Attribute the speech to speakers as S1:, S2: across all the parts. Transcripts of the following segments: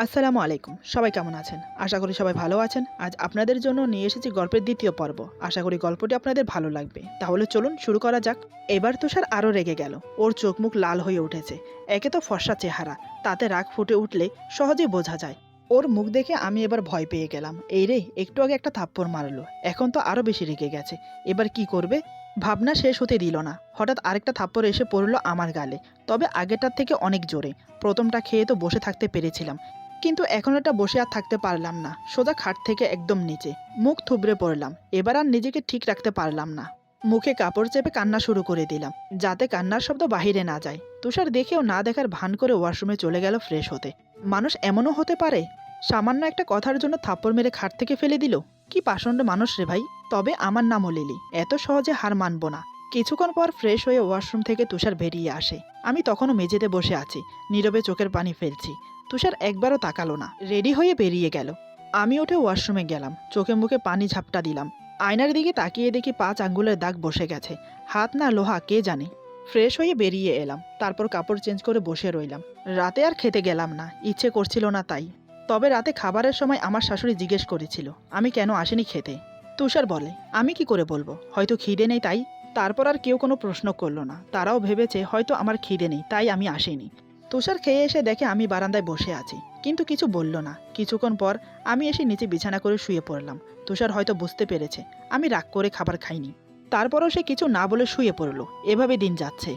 S1: আসসালামু আলাইকুম। সবাই কেমন আছেন? আশা করি সবাই ভালো আছেন। আজ আপনাদের জন্য নিয়ে এসেছি গল্পের ২য় পর্ব। আশা করি গল্পটি আপনাদের ভালো লাগবে। তাহলে চলুন শুরু করা যাক। এবার তুষার আরও রেগে গেল। ওর চোখ মুখ লাল হয়ে উঠেছে। একে তো ফর্সা চেহারা, তাতে রাগ ফুটে উঠলে সহজেই বোঝা যায়। ওর মুখ দেখে আমি এবার ভয় পেয়ে গেলাম। এই রে, একটু আগে একটা থাপ্পড় মারলো, এখন তো আরও বেশি রেগে গেছে। এবার কি করবে? ভাবনা শেষ হতে দিল না। হঠাৎ আরেকটা থাপ্পড় এসে পড়ল আমার গালে। তবে আগেরটার থেকে অনেক জোরে। প্রথমটা খেয়ে তো বসে থাকতে পেরেছিলাম, কিন্তু এখন এটা বসে আর থাকতে পারলাম না। সোজা খাট থেকে একদম নিচে মুখ থুবড়ে পড়লাম। এবার আর নিজেকে ঠিক রাখতে পারলাম না। মুখে কাপড় চেপে কান্না শুরু করে দিলাম, যাতে কান্নার শব্দ বাহিরে না যায়। তুষার দেখেও না দেখার ভান করে ওয়াশরুমে চলে গেল ফ্রেশ হতে। মানুষ এমনও হতে পারে, সামান্য একটা কথার জন্য থাপ্পড় মেরে খাট থেকে ফেলে দিল। কি পাষণ্ড মানুষ রে ভাই। তবে আমার নামও লিলি, এত সহজে হার মানব না। কিছুক্ষণ পর ফ্রেশ হয়ে ওয়াশরুম থেকে তুষার বেরিয়ে আসে। আমি তখনও মেঝেতে বসে আছি, নীরবে চোখের পানি ফেলছি। তুষার একবারও তাকালো না, রেডি হয়ে বেরিয়ে গেল। আমি উঠে ওয়াশরুমে গেলাম, চোখে মুখে পানি ঝাপটা দিলাম। আয়নার দিকে তাকিয়ে দেখি ৫ আঙ্গুলের দাগ বসে গেছে। হাত না লোহা কে জানে। ফ্রেশ হয়ে বেরিয়ে এলাম, তারপর কাপড় চেঞ্জ করে বসে রইলাম। রাতে আর খেতে গেলাম না, ইচ্ছে করছিল না তাই। তবে রাতে খাবারের সময় আমার শাশুড়ি জিজ্ঞেস করেছিল আমি কেন আসিনি খেতে। তুষার বলে, আমি কি করে বলবো, হয়তো খিদে নেই তাই। তারপর আর কেউ কোনো প্রশ্ন করলো না। তারাও ভেবেছে হয়তো আমার খিদে নেই তাই আমি আসিনি। তুষার খেয়ে এসে দেখে আমি বারান্দায় বসে আছি, কিন্তু কিছু বলল না। কিছুক্ষণ পর আমি এসে নিচে বিছানা করে শুয়ে পড়লাম। তুষার হয়তো বুঝতে পেরেছে আমি রাগ করে খাবার খাইনি। তারপরও সে কিছু না বলে শুয়ে পড়ল। এভাবে দিন যাচ্ছে।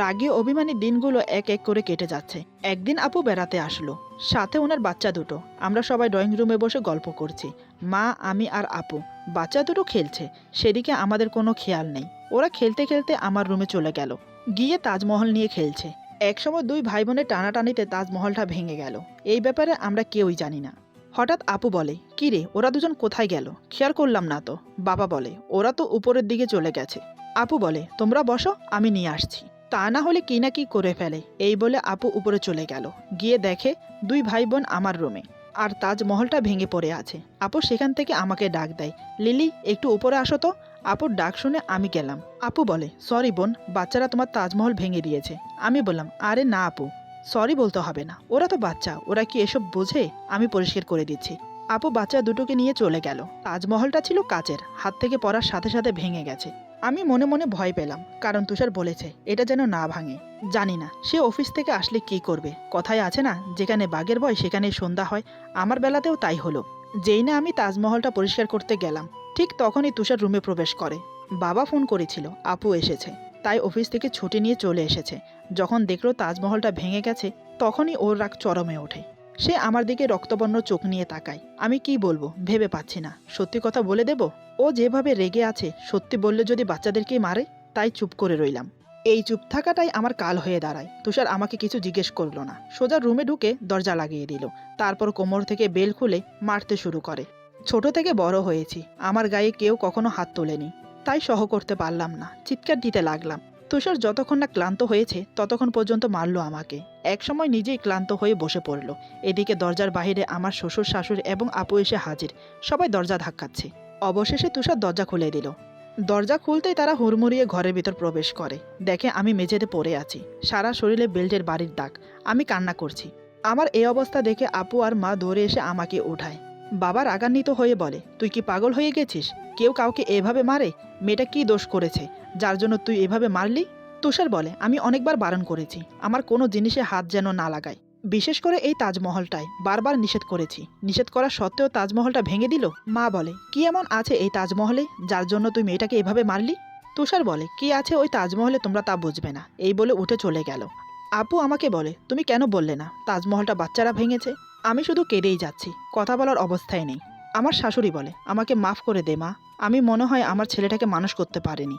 S1: রাগী অভিমানী দিনগুলো এক এক করে কেটে যাচ্ছে। একদিন আপু বেড়াতে আসলো, সাথে ওনার বাচ্চা দুটো। আমরা সবাই ড্রয়িং রুমে বসে গল্প করছি, মা, আমি আর আপু। বাচ্চা দুটো খেলছে, সেদিকে আমাদের কোনো খেয়াল নেই। ওরা খেলতে খেলতে আমার রুমে চলে গেল, গিয়ে তাজমহল নিয়ে খেলছে। একসময় দুই ভাই বোনের টানাটানিতে তাজমহলটা ভেঙে গেল। এই ব্যাপারে আমরা কেউই জানি না। হঠাৎ আপু বলে, কি রে, ওরা দুজন কোথায় গেল? খেয়াল করলাম না তো। বাবা বলে, ওরা তো উপরের দিকে চলে গেছে। আপু বলে, তোমরা বসো, আমি নিয়ে আসছি। তা না হলে কি না কি করে ফেলে। এই বলে আপু উপরে চলে গেল, গিয়ে দেখে দুই ভাই বোন আমার রুমে, আর তাজমহলটা ভেঙে পড়ে আছে। আপু সেখান থেকে আমাকে ডাক দেয়, লিলি একটু উপরে আসো তো। আপুর ডাক শুনে আমি গেলাম। আপু বলে, সরি বোন, বাচ্চারা তোমার তাজমহল ভেঙে দিয়েছে। আমি বললাম, আরে না আপু, সরি বলতে হবে না, ওরা তো বাচ্চা, ওরা কি এসব বোঝে, আমি পরিষ্কার করে দিচ্ছি। আপু বাচ্চা দুটোকে নিয়ে চলে গেল। তাজমহলটা ছিল কাচের, হাত থেকে পড়ার সাথে সাথে ভেঙে গেছে। আমি মনে মনে ভয় পেলাম, কারণ তুষার বলেছে এটা যেন না ভাঙে। জানি না সে অফিস থেকে আসলে কি করবে। কথায় আছে না, যেখানে বাঘের ভয় সেখানেই সন্ধ্যা হয়। আমার বেলাতেও তাই হলো। যেই না আমি তাজমহলটা পরিষ্কার করতে গেলাম, ঠিক তখনই তুষার রুমে প্রবেশ করে। বাবা ফোন করেছিল, আপু এসেছে, তাই অফিস থেকে ছুটি নিয়ে চলে এসেছে। যখন দেখলো তাজমহলটা ভেঙে গেছে, তখনই ওর রাগ চরমে ওঠে। সে আমার দিকে রক্তবর্ণ চোখ নিয়ে তাকায়। আমি কি বলবো ভেবে পাচ্ছি না। সত্যি কথা বলে দেব? ও যেভাবে রেগে আছে, সত্যি বললে যদি বাচ্চাদেরকেই মারে। তাই চুপ করে রইলাম। এই চুপ থাকাটাই আমার কাল হয়ে দাঁড়ায়। তুষার আমাকে কিছু জিজ্ঞেস করলো না, সোজা রুমে ঢুকে দরজা লাগিয়ে দিল। তারপর কোমর থেকে বেল খুলে মারতে শুরু করে। ছোট থেকে বড় হয়েছি, আমার গায়ে কেউ কখনো হাত তোলেনি, তাই সহ করতে পারলাম না, চিৎকার দিতে লাগলাম। তুষার যতক্ষণ না ক্লান্ত হয়েছে ততক্ষণ পর্যন্ত মারল আমাকে। একসময় নিজেই ক্লান্ত হয়ে বসে পড়ল। এদিকে দরজার বাইরে আমার শ্বশুর শাশুড়ি এবং আপু এসে হাজির। সবাই দরজা ধাক্কাচ্ছে। অবশেষে তুষার দরজা খুলে দিল। দরজা খুলতেই তারা হুড়মুড়িয়ে ঘরের ভিতর প্রবেশ করে। দেখে আমি মেঝেতে পড়ে আছি, সারা শরীরে বেল্টের বাড়ির দাগ। আমি কান্না করছি। আমার এই অবস্থা দেখে আপু আর মা দৌড়ে এসে আমাকে ওঠায়। বাবা রাগান্বিত হয়ে বলে, তুই কি পাগল হয়ে গেছিস? কেউ কাউকে এভাবে মারে? মেয়েটা কি দোষ করেছে যার জন্য তুই এভাবে মারলি? তুষার বলে, আমি অনেকবার বারণ করেছি আমার কোনো জিনিসে হাত যেন না লাগায়, বিশেষ করে এই তাজমহলটায় বারবার নিষেধ করেছি। নিষেধ করা সত্ত্বেও তাজমহলটা ভেঙে দিল। মা বলে, কি এমন আছে এই তাজমহলে যার জন্য তুই মেয়েটাকে এভাবে মারলি? তুষার বলে, কি আছে ওই তাজমহলে তোমরা তা বুঝবে না। এই বলে উঠে চলে গেল। আপু আমাকে বলে, তুমি কেন বললে না তাজমহলটা বাচ্চারা ভেঙেছে? আমি শুধু কেঁদেই যাচ্ছি, কথা বলার অবস্থায় নেই। আমার শাশুড়ি বলে, আমাকে মাফ করে দে মা, আমি মনে হয় আমার ছেলেটাকে মানুষ করতে পারিনি।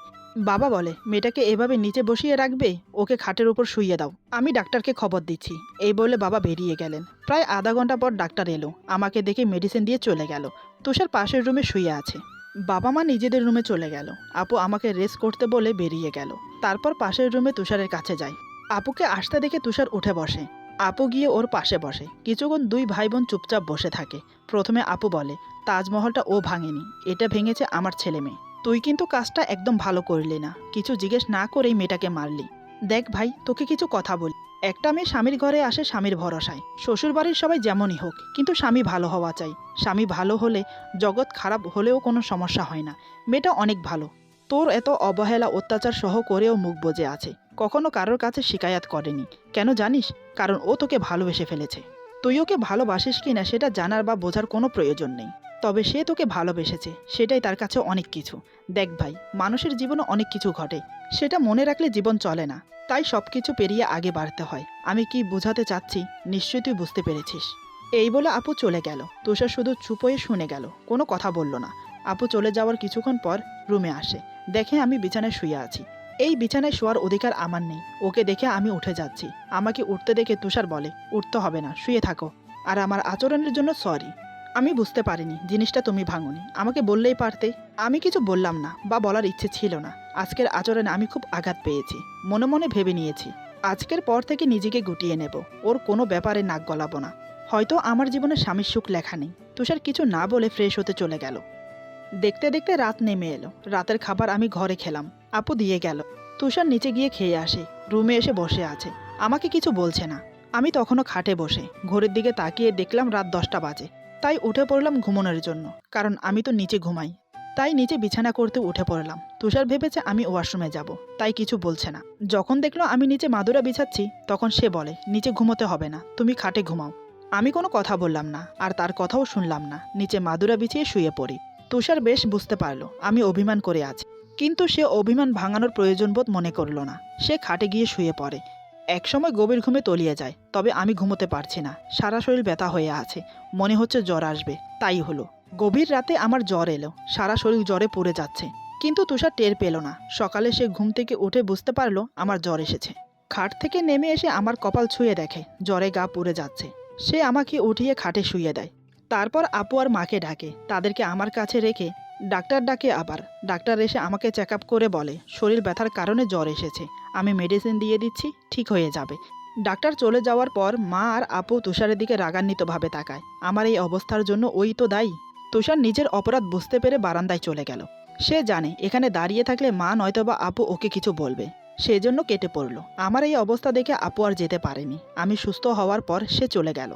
S1: বাবা বলে, মেয়েটাকে এভাবে নিচে বসিয়ে রাখবে, ওকে খাটের উপর শুইয়ে দাও, আমি ডাক্তারকে খবর দিচ্ছি। এই বলে বাবা বেরিয়ে গেলেন। প্রায় আধা ঘন্টা পর ডাক্তার এলো, আমাকে দেখে মেডিসিন দিয়ে চলে গেল। তুষার পাশের রুমে শুয়ে আছে। বাবা মা নিজেদের রুমে চলে গেল। আপু আমাকে রেস্ট করতে বলে বেরিয়ে গেল। তারপর পাশের রুমে তুষারের কাছে যায়। আপুকে আসতে দেখে তুষার উঠে বসে। আপু গিয়ে ওর পাশে বসে। কিছুক্ষণ দুই ভাই বোন চুপচাপ বসে থাকে। প্রথমে আপু বলে, তাজমহলটা ও ভাঙেনি, এটা ভেঙেছে আমার ছেলে মেয়ে। তুই কিন্তু কাজটা একদম ভালো করলি না, কিছু জিজ্ঞেস না করেই মেয়েটাকে মারলি। দেখ ভাই, তোকে কিছু কথা বলি, একটা মেয়ে স্বামীর ঘরে আসে স্বামীর ভরসায়। শ্বশুরবাড়ির সবাই যেমনই হোক, কিন্তু স্বামী ভালো হওয়া চাই। স্বামী ভালো হলে জগৎ খারাপ হলেও কোনো সমস্যা হয় না। মেয়েটা অনেক ভালো। তোর এত অবহেলা অত্যাচার সহ করেও মুখ বুজে আছে। কখনো কারোর কাছে শিকায়াত করেনি। কেন জানিস? কারণ ও তোকে ভালোবেসে ফেলেছে। তুই ওকে ভালোবাসিস কিনা সেটা জানার বা বোঝার কোনো প্রয়োজন নেই। তবে সে তোকে ভালোবেসেছে, সেটাই তার কাছে অনেক কিছু। দেখ ভাই, মানুষের জীবনে অনেক কিছু ঘটে, সেটা মনে রাখলে জীবন চলে না। তাই সবকিছু পেরিয়ে আগে বাড়তে হয়। আমি কি বোঝাতে চাচ্ছি নিশ্চয়ই তুই বুঝতে পেরেছিস। এই বলে আপু চলে গেল। তুষার শুধু চুপ হয়ে শুনে গেল, কোনো কথা বলল না। আপু চলে যাওয়ার কিছুক্ষণ পর রুমে আসে, দেখে আমি বিছানায় শুয়ে আছি। এই বিছানায় শোয়ার অধিকার আমার নেই। ওকে দেখে আমি উঠে যাচ্ছি। আমাকে উঠতে দেখে তুষার বলে, উঠতে হবে না, শুয়ে থাকো। আর আমার আচরণের জন্য সরি। আমি বুঝতে পারিনি জিনিসটা তুমি ভাঙনি, আমাকে বললেই পারতে। আমি কিছু বললাম না বা বলার ইচ্ছে ছিল না। আজকের আচরণে আমি খুব আঘাত পেয়েছি। মনে মনে ভেবে নিয়েছি আজকের পর থেকে নিজেকে গুটিয়ে নেব। ওর কোনো ব্যাপারে নাক গলাবো না। হয়তো আমার জীবনে স্বামীর সুখ লেখা নেই। তুষার কিছু না বলে ফ্রেশ হতে চলে গেল। দেখতে দেখতে রাত নেমে এলো। রাতের খাবার আমি ঘরে খেলাম, আপু দিয়ে গেল। তুষার নিচে গিয়ে খেয়ে আসে, রুমে এসে বসে আছে, আমাকে কিছু বলছে না। আমি তখনও খাটে বসে ঘড়ির দিকে তাকিয়ে দেখলাম রাত 10টা বাজে। তাই উঠে পড়লাম ঘুমানোর জন্য, কারণ আমি তো নিচে ঘুমাই। তাই নিচে বিছানা করতে উঠে পড়লাম। তুষার ভেবেছে আমি ওয়াশরুমে যাব, তাই কিছু বলছে না। যখন দেখলো আমি নিচে মাদুরা বিছাচ্ছি, তখন সে বলে, নিচে ঘুমোতে হবে না, তুমি খাটে ঘুমাও। আমি কোনো কথা বললাম না, আর তার কথাও শুনলাম না। নিচে মাদুরা বিছিয়ে শুয়ে পড়ি। তুষার বেশ বুঝতে পারলো আমি অভিমান করে আছি, কিন্তু সে অভিমান ভাঙানোর প্রয়োজন বোধ মনে করল না। সে খাটে গিয়ে শুয়ে পড়ে। একসময় গভীর ঘুমে তলিয়ে যায়। তবে আমি ঘুমোতে পারছি না, সারা শরীর ব্যথা হয়ে আছে। মনে হচ্ছে জ্বর আসবে। তাই হলো। গভীর রাতে আমার জ্বর এলো, সারা শরীর জ্বরে পুড়ে যাচ্ছে। কিন্তু তুষার টের পেল না। সকালে সে ঘুম থেকে উঠে বুঝতে পারলো আমার জ্বর এসেছে। খাট থেকে নেমে এসে আমার কপাল ছুঁয়ে দেখে জ্বরে গা পুড়ে যাচ্ছে। সে আমাকে উঠিয়ে খাটে শুইয়ে দেয়। তারপর আপু আর মাকে ডাকে, তাদেরকে আমার কাছে রেখে ডাক্তার ডাকে। আবার ডাক্তার এসে আমাকে চেক আপ করে বলে শরীর ব্যথার কারণে জ্বর এসেছে। আমি মেডিসিন দিয়ে দিচ্ছি, ঠিক হয়ে যাবে। ডাক্তার চলে যাওয়ার পর মা আর আপু তুষারের দিকে রাগান্বিতভাবে তাকায়। আমার এই অবস্থার জন্য ওই তো দায়ী। তুষার নিজের অপরাধ বুঝতে পেরে বারান্দায় চলে গেল। সে জানে এখানে দাঁড়িয়ে থাকলে মা নয়তোবা আপু ওকে কিছু বলবে, সেজন্য কেটে পড়ল। আমার এই অবস্থা দেখে আপু আর যেতে পারেনি। আমি সুস্থ হওয়ার পর সে চলে গেল।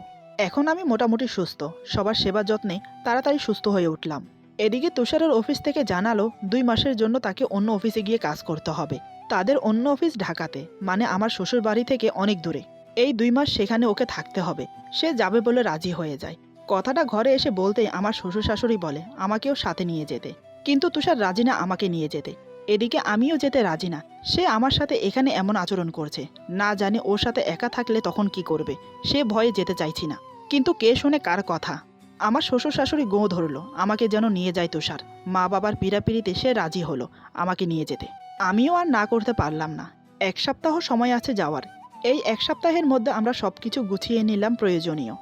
S1: এখন আমি মোটামুটি সুস্থ। সবার সেবা যত্নে তাড়াতাড়ি সুস্থ হয়ে উঠলাম। এদিকে তুষারের অফিস থেকে জানালো 2 মাসের জন্য তাকে অন্য অফিসে গিয়ে কাজ করতে হবে। তাদের অন্য অফিস ঢাকাতে, মানে আমার শ্বশুর বাড়ি থেকে অনেক দূরে। এই 2 মাস সেখানে ওকে থাকতে হবে। সে যাবে বলে রাজি হয়ে যায়। কথাটা ঘরে এসে বলতেই আমার শ্বশুর শাশুড়ি বলে আমাকেও সাথে নিয়ে যেতে। কিন্তু তুষার রাজি না আমাকে নিয়ে যেতে। এদিকে আমিও যেতে রাজি না। সে আমার সাথে এখানে এমন আচরণ করছে, না জানি ওর সাথে একা থাকলে তখন কি করবে। সে ভয়ে যেতে চাইছি না। কিন্তু কে শোনে কার কথা? আমার শ্বশুর শাশুড়ি গো ধরলো আমাকে যেন নিয়ে যায় তুষার। মা বাবার পীড়াপিড়িতে সে রাজি হলো আমাকে নিয়ে যেতে। আমিও আর না করতে পারলাম না। 1 সপ্তাহ সময় আছে যাওয়ার। এই 1 সপ্তাহের মধ্যে আমরা সবকিছু গুছিয়ে নিলাম প্রয়োজনীয়।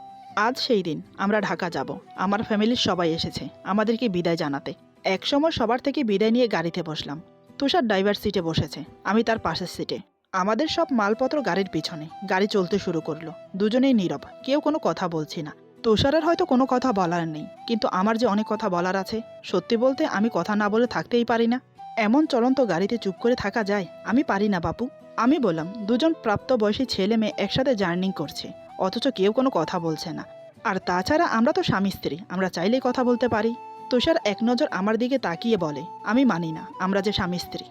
S1: আজ সেই দিন, আমরা ঢাকা যাব। আমার ফ্যামিলির সবাই এসেছে আমাদেরকে বিদায় জানাতে। একসময় সবার থেকে বিদায় নিয়ে গাড়িতে বসলাম। তুষার ড্রাইভার সিটে বসেছে, আমি তার পাশের সিটে। আমাদের সব মালপত্র গাড়ির পিছনে। গাড়ি চলতে শুরু করলো। দুজনেই নীরব, কেউ কোনো কথা বলছি না। তুষারের হয়তো কোনো কথা বলার নেই, কিন্তু আমার যে অনেক কথা বলার আছে। সত্যি বলতে আমি কথা না বলে থাকতেই পারি না। এমন চলন্ত গাড়িতে চুপ করে থাকা যায়? আমি পারি না বাপু। আমি বললাম, দুজন প্রাপ্তবয়সী ছেলে মেয়ে একসাথে জার্নি করছে, অথচ কেউ কোনো কথা বলছে না। আর তাছাড়া আমরা তো স্বামী স্ত্রী, আমরা চাইলেই কথা বলতে পারি। তুষার এক নজর আমার দিকে তাকিয়ে বলে, আমি মানি না আমরা যে স্বামী স্ত্রী।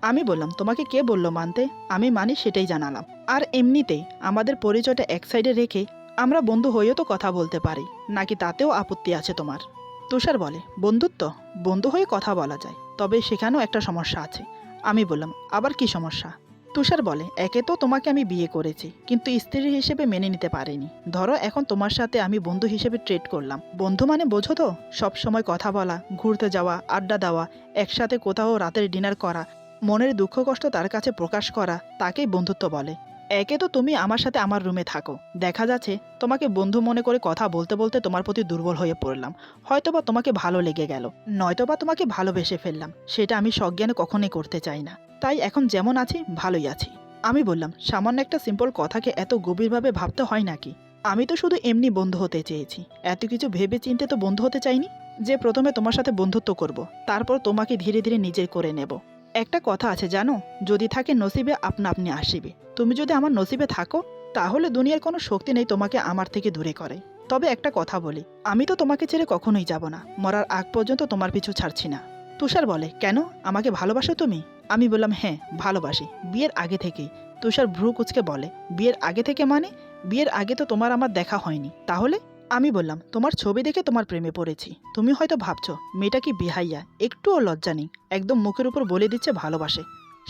S1: আমি বললাম, তোমাকে কে বললো মানতে? আমি মানি সেটাই জানালাম। আর এমনিতেই আমাদের পরিচয়টা এক সাইডে রেখে আমরা বন্ধু হয়েও তো কথা বলতে পারি, নাকি তাতেও আপত্তি আছে তোমার? তুষার বলে, বন্ধুত্ব, বন্ধু হয়ে কথা বলা যায়, তবে সেখানেও একটা সমস্যা আছে। আমি বললাম, আবার কি সমস্যা? তুষার বলে, একে তো তোমাকে আমি বিয়ে করেছি, কিন্তু স্ত্রী হিসেবে মেনে নিতে পারিনি। ধরো এখন তোমার সাথে আমি বন্ধু হিসেবে ট্রিট করলাম। বন্ধু মানে বোঝো তো, সব সময় কথা বলা, ঘুরতে যাওয়া, আড্ডা দেওয়া, একসাথে কোথাও রাতের ডিনার করা, মনের দুঃখ কষ্ট তার কাছে প্রকাশ করা, তাকেই বন্ধুত্ব বলে। একে তো তুমি আমার সাথে আমার রুমে থাকো, দেখা যাচ্ছে তোমাকে বন্ধু মনে করে কথা বলতে বলতে তোমার প্রতি দুর্বল হয়ে পড়লাম। হয়তোবা তোমাকে ভালো লেগে গেল, নয়তোবা তোমাকে ভালোবেসে ফেললাম। সেটা আমি সজ্ঞানে কখনোই করতে চাই না। তাই এখন যেমন আছি ভালোই আছি। আমি বললাম, সামান্য একটা সিম্পল কথাকে এত গভীরভাবে ভাবতে হয় নাকি? আমি তো শুধু এমনি বন্ধু হতে চেয়েছি, এত কিছু ভেবে চিন্তে তো বন্ধু হতে চাইনি যে প্রথমে তোমার সাথে বন্ধুত্ব করব, তারপর তোমাকে ধীরে ধীরে নিজের করে নেব। একটা কথা আছে জানো, যদি থাকে নসিবে আপনা আপনি আসিবে। তুমি যদি আমার নসিবে থাকো, তাহলে দুনিয়ার কোনো শক্তি নেই তোমাকে আমার থেকে দূরে করে। তবে একটা কথা বলি, আমি তো তোমাকে ছেড়ে কখনোই যাব না, মরার আগ পর্যন্ত তোমার পিছু ছাড়ছি না। তুষার বলে, কেন, আমাকে ভালোবাসো তুমি? আমি বললাম, হ্যাঁ ভালোবাসি, বিয়ের আগে থেকেই। তুষার ভ্রু কুঁচকে বলে, বিয়ের আগে থেকে মানে? বিয়ের আগে তো তোমার আমার দেখা হয়নি, তাহলে? আমি বললাম, তোমার ছবি দেখে তোমার প্রেমে পড়েছি। তুমি হয়তো ভাবছো মেয়েটা কি বেহাইয়া, একটুও লজ্জা নেই, একদম মুখের উপর বলে দিচ্ছে ভালোবাসে।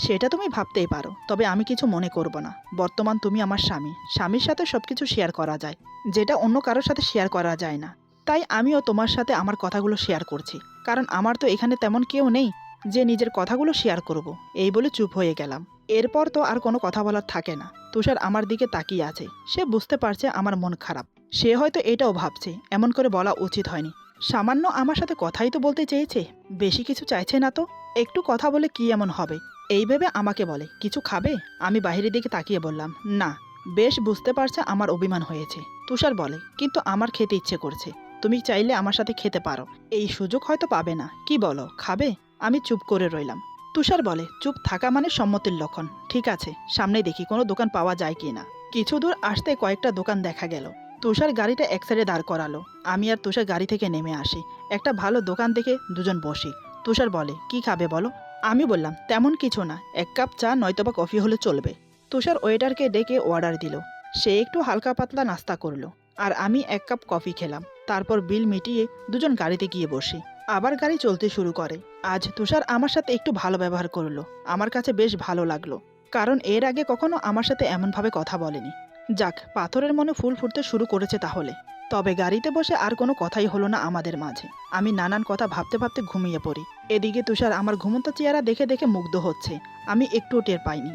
S1: সেটা তুমি ভাবতেই পারো, তবে আমি কিছু মনে করব না। বর্তমান তুমি আমার স্বামী, স্বামীর সাথে সবকিছু শেয়ার করা যায়, যেটা অন্য কারোর সাথে শেয়ার করা যায় না। তাই আমিও তোমার সাথে আমার কথাগুলো শেয়ার করছি, কারণ আমার তো এখানে তেমন কেউ নেই যে নিজের কথাগুলো শেয়ার করব। এই বলে চুপ হয়ে গেলাম। এরপর তো আর কোনো কথা বলার থাকে না। তুষার আমার দিকে তাকিয়ে আছে, সে বুঝতে পারছে আমার মন খারাপ। সে হয়তো এটাও ভাবছে এমন করে বলা উচিত হয়নি, সামান্য আমার সাথে কথাই তো বলতে চেয়েছে, বেশি কিছু চাইছে না তো, একটু কথা বলে কি এমন হবে। এই ভেবে আমাকে বলে, কিছু খাবে? আমি বাইরের দিকে তাকিয়ে বললাম, না। বেশ বুঝতে পারছে আমার অভিমান হয়েছে। তুষার বলে, কিন্তু আমার খেতে ইচ্ছে করছে, তুমি চাইলে আমার সাথে খেতে পারো, এই সুযোগ হয়তো পাবে না, কি বলো, খাবে? আমি চুপ করে রইলাম। তুষার বলে, চুপ থাকা মানে সম্মতির লক্ষণ, ঠিক আছে সামনে দেখি কোনো দোকান পাওয়া যায় কি না। কিছু দূর আসতে কয়েকটা দোকান দেখা গেল। তুষার গাড়িটা এক সাইডে দাঁড় করালো, আমি আর তুষার গাড়ি থেকে নেমে আসি। একটা ভালো দোকান দেখে দুজন বসি। তুষার বলে, কি খাবে বলো? আমি বললাম, তেমন কিছু না, এক কাপ চা নয়তোবা কফি হলে চলবে। তুষার ওয়েটারকে ডেকে অর্ডার দিল। সে একটু হালকা পাতলা নাস্তা করলো, আর আমি এক কাপ কফি খেলাম। তারপর বিল মিটিয়ে দুজন গাড়িতে গিয়ে বসি। আবার গাড়ি চলতে শুরু করে। আজ তুষার আমার সাথে একটু ভালো ব্যবহার করলো, আমার কাছে বেশ ভালো লাগলো, কারণ এর আগে কখনো আমার সাথে এমনভাবে কথা বলেনি। যাক, পাথরের মনে ফুল ফুটতে শুরু করেছে তাহলে। তবে গাড়িতে বসে আর কোনো কথাই হলো না আমাদের মাঝে। আমি নানান কথা ভাবতে ভাবতে ঘুমিয়ে পড়ি। এদিকে তুষার আমার ঘুমন্ত চেহারা দেখে দেখে মুগ্ধ হচ্ছে, আমি একটুও টের পাইনি।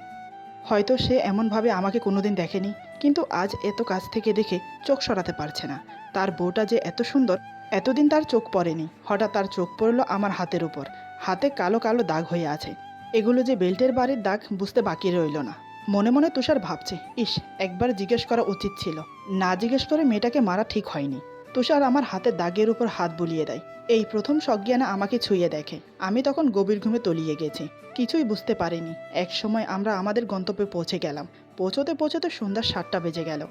S1: হয়তো সে এমনভাবে আমাকে কোনোদিন দেখেনি, কিন্তু আজ এত কাছ থেকে দেখে চোখ সরাতে পারছে না। তার বউটা যে এত সুন্দর, এতদিন তার চোখ পড়েনি, হঠাৎ তার চোখ পড়লো আমার হাতের উপর। হাতে কালো কালো দাগ হয়ে আছে, এগুলো যে বেল্টের বাড়ির দাগ বুঝতে বাকি রইল না। মনে মনে তুষার ভাবছে, ইস, একবার জিজ্ঞেস করা উচিত ছিল, না জিজ্ঞেস করে মেয়েটাকে মারা ঠিক হয়নি। তুষার আমার হাতের দাগের উপর হাত বুলিয়ে দেয়। এই প্রথম সজ্ঞানে আমাকে ছুঁয়ে দেখে। আমি তখন গভীর ঘুমে তলিয়ে গেছি, কিছুই বুঝতে পারিনি। এক সময় আমরা আমাদের গন্তব্যে পৌঁছে গেলাম। পৌঁছতে পৌঁছতে সন্ধ্যা 7টা বেজে গেল।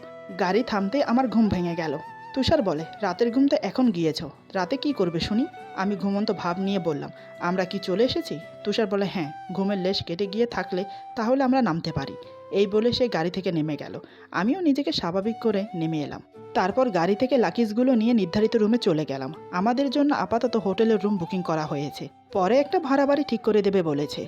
S1: গাড়ি থামতে আমার ঘুম ভেঙে গেল। তুষার বলে, রাতের ঘুম তো এখন গিয়েছ, রাতে কি করবে শুনি? আমি ঘুমন্ত ভাব নিয়ে বললাম, আমরা কি চলে এসেছি? তুষার বলে, হ্যাঁ, ঘুমের লেশ কেটে গিয়ে থাকলে তাহলে আমরা নামতে পারি। এই বলে সে গাড়ি থেকে নেমে গেল। আমিও নিজেকে স্বাভাবিক করে নেমে এলাম। তারপর গাড়ি থেকে লাকিজগুলো নিয়ে নির্ধারিত রুমে চলে গেলাম। আমাদের জন্য আপাতত হোটেলের রুম বুকিং করা হয়েছে, পরে একটা ভাড়া বাড়ি ঠিক করে দেবে বলেছে।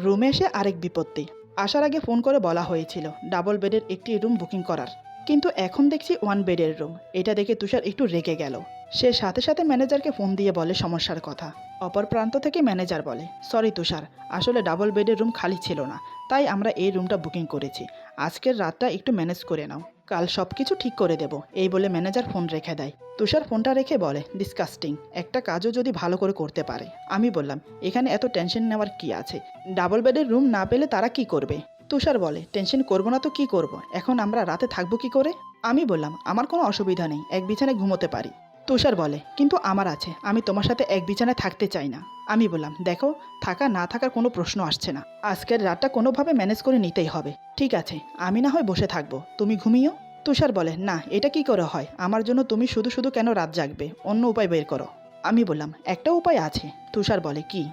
S1: রুমে এসে আরেক বিপত্তি। আসার আগে ফোন করে বলা হয়েছিল ডাবল বেডের একটি রুম বুকিং করার, কিন্তু এখন দেখছি 1 বেডের রুম। এটা দেখে তুষার একটু রেগে গেল। সে সাথে সাথে ম্যানেজারকে ফোন দিয়ে বলে সমস্যার কথা। অপর প্রান্ত থেকে ম্যানেজার বলে, সরি তুষার, আসলে ডাবল বেডের রুম খালি ছিল না, তাই আমরা এই রুমটা বুকিং করেছি। আজকের রাতটা একটু ম্যানেজ করে নাও, কাল সব কিছু ঠিক করে দেব। এই বলে ম্যানেজার ফোন রেখে দেয়। তুষার ফোনটা রেখে বলে, ডিসকাস্টিং, একটা কাজও যদি ভালো করে করতে পারে। আমি বললাম, এখানে এত টেনশন নেওয়ার কি আছে, ডাবল বেডের রুম না পেলে তারা কি করবে? তুষার বলে, টেনশন করবো না তো কি করব, এখন আমরা রাতে থাকবো কি করে? আমি বললাম, আমার কোনো অসুবিধা নেই, এক বিছানায় ঘুমোতে পারি। তুষার বলে, কিন্তু আমার আছে, আমি তোমার সাথে এক বিছানায় থাকতে চাই না। আমি বললাম, দেখো, থাকা না থাকার কোনো প্রশ্ন আসছে না, আজকের রাতটা কোনোভাবে ম্যানেজ করে নিতেই হবে। ঠিক আছে, আমি না হয় বসে থাকবো, তুমি ঘুমিও। তুষার বলে, না, এটা কি করে হয়, আমার জন্য তুমি শুধু শুধু কেন রাত জাগবে, অন্য উপায় বের করো। আমি বললাম, একটা উপায় আছে। তুষার বলে, কি?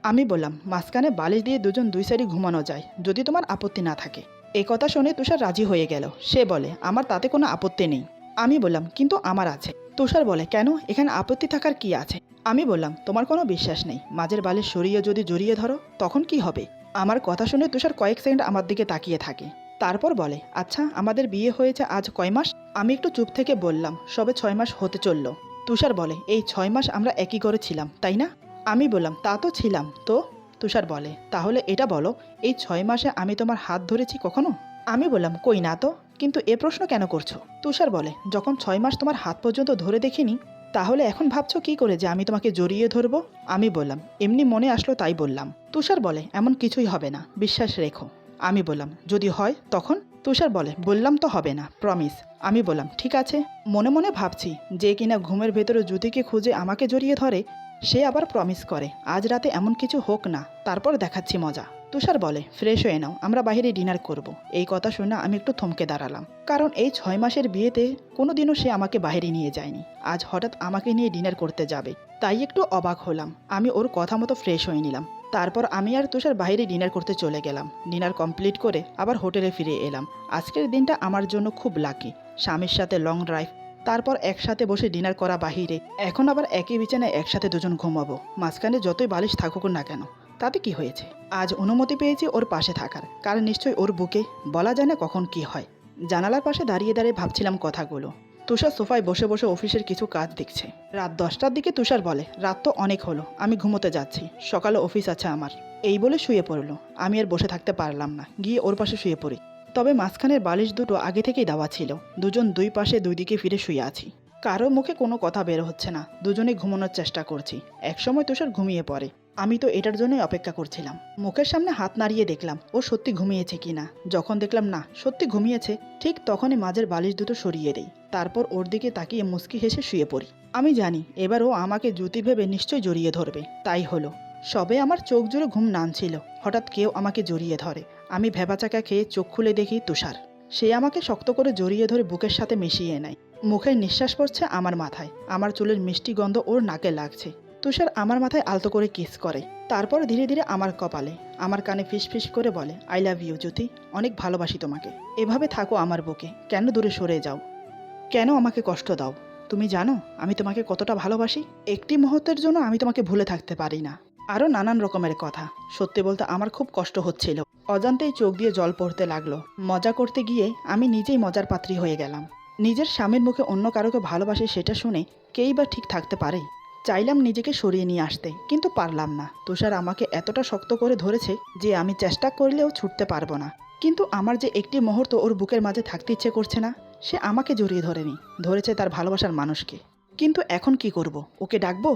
S1: আমি বললাম, মাঝখানে বালিশ দিয়ে দুজন দুই সাইডে ঘুমানো যায়, যদি তোমার আপত্তি না থাকে। এই কথা শুনে তুষার রাজি হয়ে গেল। সে বলে, আমার তাতে কোনো আপত্তি নেই। আমি বললাম, কিন্তু আমার আছে। তুষার বলে, কেন, এখানে আপত্তি থাকার কি আছে? আমি বললাম, তোমার কোনো বিশ্বাস নেই, মাঝের বালিশ সরিয়ে যদি জড়িয়ে ধরো তখন কি হবে? আমার কথা শুনে তুষার কয়েক সেকেন্ড আমার দিকে তাকিয়ে থাকে, তারপর বলে, আচ্ছা, আমাদের বিয়ে হয়েছে আজ কয় মাস? আমি একটু চুপ থেকে বললাম, সবে 6 মাস হতে চলল। তুষার বলে, এই 6 মাস আমরা একই ঘরে ছিলাম, তাই না? আমি বললাম, তা তো ছিলাম তো। তুষার বলে, তাহলে এটা বলো, এই 6 মাসে আমি তোমার হাত ধরেছি কখনো? আমি বললাম, কই না তো, কিন্তু এ প্রশ্ন কেন করছো? তুষার বলে, যখন 6 মাস তোমার হাত পর্যন্ত ধরে দেখিনি, তাহলে এখন ভাবছো কি করে যে আমি তোমাকে জড়িয়ে ধরবো? আমি বললাম, এমনি মনে আসলো তাই বললাম। তুষার বলে, এমন কিছুই হবে না, বিশ্বাস রেখো। আমি বললাম, যদি হয় তখন? তুষার বলে, বললাম তো হবে না, প্রমিস। আমি বললাম, ঠিক আছে। মনে মনে ভাবছি, যে কিনা ঘুমের ভেতরে জ্যোতিকে খুঁজে আমাকে জড়িয়ে ধরে, সে আবার প্রমিস করে আজ রাতে এমন কিছু হোক না, তারপর দেখাচ্ছি মজা। তুষার বলে, ফ্রেশ হয়ে নাও, আমরা বাইরে ডিনার করব। এই কথা শুনে আমি একটু থমকে দাঁড়ালাম, কারণ এই 6 মাসের বিয়েতে কোনোদিনও সে আমাকে বাইরে নিয়ে যায়নি। আজ হঠাৎ আমাকে নিয়ে ডিনার করতে যাবে, তাই একটু অবাক হলাম। আমি ওর কথা মতো ফ্রেশ হয়ে নিলাম। তারপর আমি আর তুষার বাইরে ডিনার করতে চলে গেলাম। ডিনার কমপ্লিট করে আবার হোটেলে ফিরে এলাম। আজকের দিনটা আমার জন্য খুব লাকি। স্বামীর সাথে লং ড্রাইভ, তারপর একসাথে বসে ডিনার করা বাহিরে, এখন আবার একই বিছানায় একসাথে দুজন ঘুমাবো। মাঝখানে যতই বালিশ থাকুক না কেন, তাতে কি হয়েছে? আজ অনুমতি পেয়েছি ওর পাশে থাকার, কারণ নিশ্চয়ই ওর বুকে, বলা যায় না কখন কি হয়। জানালার পাশে দাঁড়িয়ে দাঁড়িয়ে ভাবছিলাম কথাগুলো। তুষার সোফায় বসে বসে অফিসের কিছু কাজ দেখছে। রাত 10টার দিকে তুষার বলে, রাত তো অনেক হলো, আমি ঘুমোতে যাচ্ছি, সকালে অফিস আছে আমার। এই বলে শুয়ে পড়লো। আমি আর বসে থাকতে পারলাম না, গিয়ে ওর পাশে শুয়ে পড়ি। তবে মাঝখানের বালিশ দুটো আগে থেকেই দেওয়া ছিল। দুজন দুই পাশে দুই দিকে ফিরে শুয়ে আছি। কারো মুখে কোনো কথা বের হচ্ছে না, দুজনেই ঘুমানোর চেষ্টা করছি। একসময় তুষার ঘুমিয়ে পড়ে। আমি তো এটার জন্যই অপেক্ষা করছিলাম। মুখের সামনে হাত নাড়িয়ে দেখলাম ও সত্যি ঘুমিয়েছে কিনা। যখন দেখলাম না, সত্যি ঘুমিয়েছে, ঠিক তখনই মাঝের বালিশ দুটো সরিয়ে দেই। তারপর ওর দিকে তাকিয়ে মুচকি হেসে শুয়ে পড়ি। আমি জানি এবার ও আমাকে জুতি ভেবে নিশ্চয়ই জড়িয়ে ধরবে। তাই হলো। সবে আমার চোখ জুড়ে ঘুম নামছিল, হঠাৎ কেউ আমাকে জড়িয়ে ধরে। আমি ভেবাচাকা খেয়ে চোখ খুলে দেখি তুষার। সে আমাকে শক্ত করে জড়িয়ে ধরে বুকের সাথে মিশিয়ে নেয়। মুখের নিঃশ্বাস পড়ছে আমার মাথায়। আমার চুলের মিষ্টি গন্ধ ওর নাকে লাগছে। তুষার আমার মাথায় আলতো করে কিস করে, তারপর ধীরে ধীরে আমার কপালে, আমার কানে ফিস ফিস করে বলে, আই লাভ ইউ জ্যোতি, অনেক ভালোবাসি তোমাকে। এভাবে থাকো আমার বুকে, কেন দূরে সরে যাও? কেন আমাকে কষ্ট দাও? তুমি জানো আমি তোমাকে কতটা ভালোবাসি। একটি মুহূর্তের জন্য আমি তোমাকে ভুলে থাকতে পারি না। আরও নানান রকমের কথা। সত্যি বলতে আমার খুব কষ্ট হচ্ছিল। অজান্তেই চোখ দিয়ে জল পড়তে লাগলো। মজা করতে গিয়ে আমি নিজেই মজার পাত্রী হয়ে গেলাম। নিজের স্বামীর মুখে অন্য কারোকে ভালোবাসে সেটা শুনে কেই বা ঠিক থাকতে পারে? চাইলাম নিজেকে সরিয়ে নিয়ে আসতে, কিন্তু পারলাম না। তুষার আমাকে এতটা শক্ত করে ধরেছে যে আমি চেষ্টা করলেও ছুটতে পারবো না। কিন্তু আমার যে একটি মুহূর্ত ওর বুকের মাঝে থাকতে ইচ্ছে করছে না। সে আমাকে জড়িয়ে ধরেনি, ধরেছে তার ভালোবাসার মানুষকে। কিন্তু এখন কি করব? ওকে ডাকবো?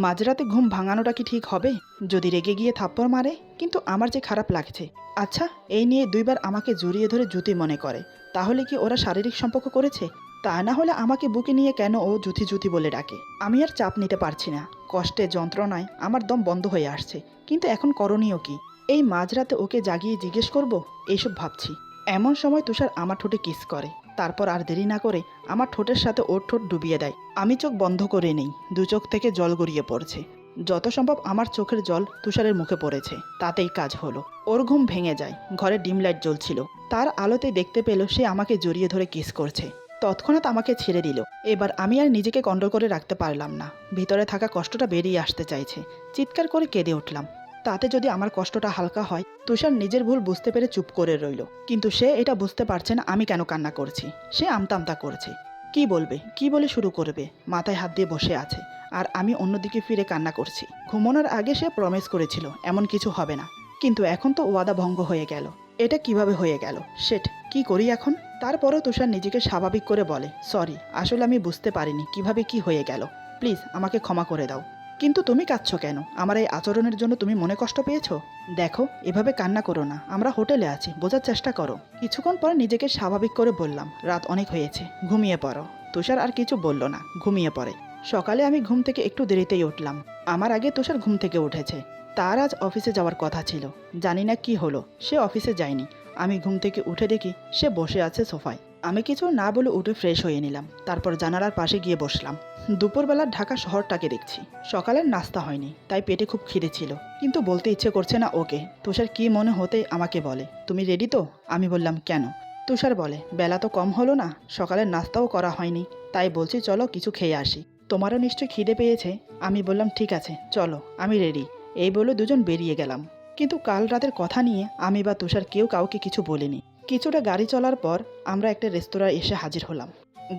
S1: মাঝরাতে ঘুম ভাঙানোটা কি ঠিক হবে? যদি রেগে গিয়ে থাপ্পড় মারে? কিন্তু আমার যে খারাপ লাগছে। আচ্ছা, এই নিয়ে দুইবার আমাকে জড়িয়ে ধরে জুতি মনে করে, তাহলে কি ওরা শারীরিক সম্পর্ক করেছে? তা না হলে আমাকে বুকে নিয়ে কেন ও জুথি জুথি বলে ডাকে? আমি আর চাপ নিতে পারছি না। কষ্টে যন্ত্রণায় আমার দম বন্ধ হয়ে আসছে। কিন্তু এখন করণীয় কি? এই মাঝরাতে ওকে জাগিয়ে জিজ্ঞেস করব? এইসব ভাবছি। এমন সময় তুষার আমার ঠোঁটে কিস করে। তারপর আর দেরি না করে আমার ঠোঁটের সাথে ওর ঠোঁট ডুবিয়ে দেয়। আমি চোখ বন্ধ করে নেই। দু চোখ থেকে জল গড়িয়ে পড়ছে। যত সম্ভব আমার চোখের জল তুষারের মুখে পড়েছে, তাতেই কাজ হলো। ওর ঘুম ভেঙে যায়। ঘরে ডিম লাইট জ্বলছিল, তার আলোতে দেখতে পেল সে আমাকে জড়িয়ে ধরে কিস করছে। তৎক্ষণাৎ আমাকে ছেড়ে দিল। এবার আমি আর নিজেকে কন্ট্রোল করে রাখতে পারলাম না। ভিতরে থাকা কষ্টটা বেরিয়ে আসতে চাইছে। চিৎকার করে কেঁদে উঠলাম। তাতে যদি আমার কষ্টটা হালকা হয়। তুষার নিজের ভুল বুঝতে পেরে চুপ করে রইল, কিন্তু সে এটা বুঝতে পারছে না আমি কেন কান্না করছি। সে আমতা আমতা করছে। কি বলবে, কি বলে শুরু করবে? মাথায় হাত দিয়ে বসে আছে, আর আমি অন্যদিকে ফিরে কান্না করছি। ঘুমানোর আগে সে প্রমিস করেছিল এমন কিছু হবে না, কিন্তু এখন তো ওয়াদা ভঙ্গ হয়ে গেল। এটা কিভাবে হয়ে গেল? সেট কি করি এখন? তারপরও তুষার নিজেকে স্বাভাবিক করে বলে, সরি, আসলে আমি বুঝতে পারিনি কিভাবে কি হয়ে গেল। প্লিজ আমাকে ক্ষমা করে দাও। কিন্তু তুমি কাঁদছো কেন? আমার এই আচরণের জন্য তুমি মনে কষ্ট পেয়েছো? দেখো, এভাবে কান্না করো না, আমরা হোটেলে আছি, বোঝার চেষ্টা করো। কিছুক্ষণ পর নিজেকে স্বাভাবিক করে বললাম, রাত অনেক হয়েছে, ঘুমিয়ে পড়ো। তুষার আর কিছু বলল না, ঘুমিয়ে পড়ে। সকালে আমি ঘুম থেকে একটু দেরিতেই উঠলাম। আমার আগে তুষার ঘুম থেকে উঠেছে। তার আজ অফিসে যাওয়ার কথা ছিল। জানি না কি হলো, সে অফিসে যায়নি। আমি ঘুম থেকে উঠে দেখি সে বসে আছে সোফায়। আমি কিছু না বলে উঠে ফ্রেশ হয়ে নিলাম। তারপর জানালার পাশে গিয়ে বসলাম। দুপুরবেলার ঢাকা শহরটাকে দেখছি। সকালের নাস্তা হয়নি, তাই পেটে খুব খিদে ছিল, কিন্তু বলতে ইচ্ছে করছে না ওকে। তুষার কি মনে হতে আমাকে বলে, তুমি রেডি তো? আমি বললাম, কেন? তুষার বলে, বেলা তো কম হলো না, সকালের নাস্তাও করা হয়নি, তাই বলছি চলো কিছু খেয়ে আসি। তোমারও নিশ্চয়ই খিদে পেয়েছে। আমি বললাম, ঠিক আছে চলো, আমি রেডি। এই বলে দুজন বেরিয়ে গেলাম। কিন্তু কাল রাতের কথা নিয়ে আমি বা তুষার কেউ কাউকে কিছু বলিনি। কিছুটা গাড়ি চলার পর আমরা একটা রেস্তোরাঁয় এসে হাজির হলাম।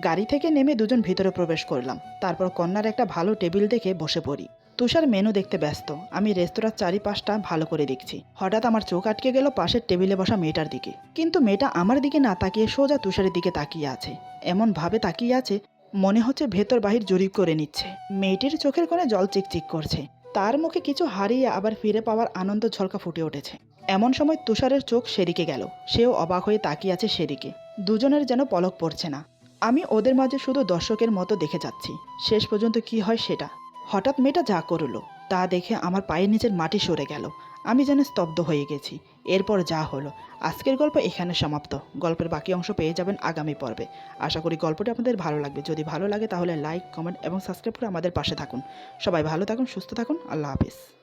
S1: গাড়ি থেকে নেমে দুজন ভিতরে প্রবেশ করলাম। তারপর কন্যার একটা ভালো টেবিল দেখে বসে পড়ি। তুষার মেনু দেখতে ব্যস্ত। আমি রেস্তোরাঁর চারিপাশটা ভালো করে দেখছি। হঠাৎ আমার চোখ আটকে গেল পাশের টেবিলে বসা মেয়েটার দিকে। কিন্তু মেয়েটা আমার দিকে না তাকিয়ে সোজা তুষারের দিকে তাকিয়ে আছে। এমন ভাবে তাকিয়ে আছে মনে হচ্ছে ভেতর বাহির জরিপ করে নিচ্ছে। মেয়েটির চোখের কোণে জল চিকচিক করছে। তার মুখে কিছু হারিয়ে আবার ফিরে পাওয়ার আনন্দ ঝলকা ফুটে উঠেছে। এমন সময় তুষারের চোখ সেদিকে গেল। সেও অবাক হয়ে তাকিয়ে আছে সেদিকে। দুজনের যেন পলক পড়ছে না। আমি ওদের মাঝে শুধু দর্শকের মতো দেখে যাচ্ছি, শেষ পর্যন্ত কি হয় সেটা। হঠাৎ মেয়েটা যা করলো তা দেখে আমার পায়ের নিচের মাটি সরে গেল। আমি যেন স্তব্ধ হয়ে গেছি। এরপর যা হলো, আজকের গল্প এখানে সমাপ্ত। গল্পের বাকি অংশ পেয়ে যাবেন আগামী পর্বে। আশা করি গল্পটি আপনাদের ভালো লাগবে। যদি ভালো লাগে তাহলে লাইক, কমেন্ট এবং সাবস্ক্রাইব করে আমাদের পাশে থাকুন। সবাই ভালো থাকুন, সুস্থ থাকুন। আল্লাহ হাফিজ।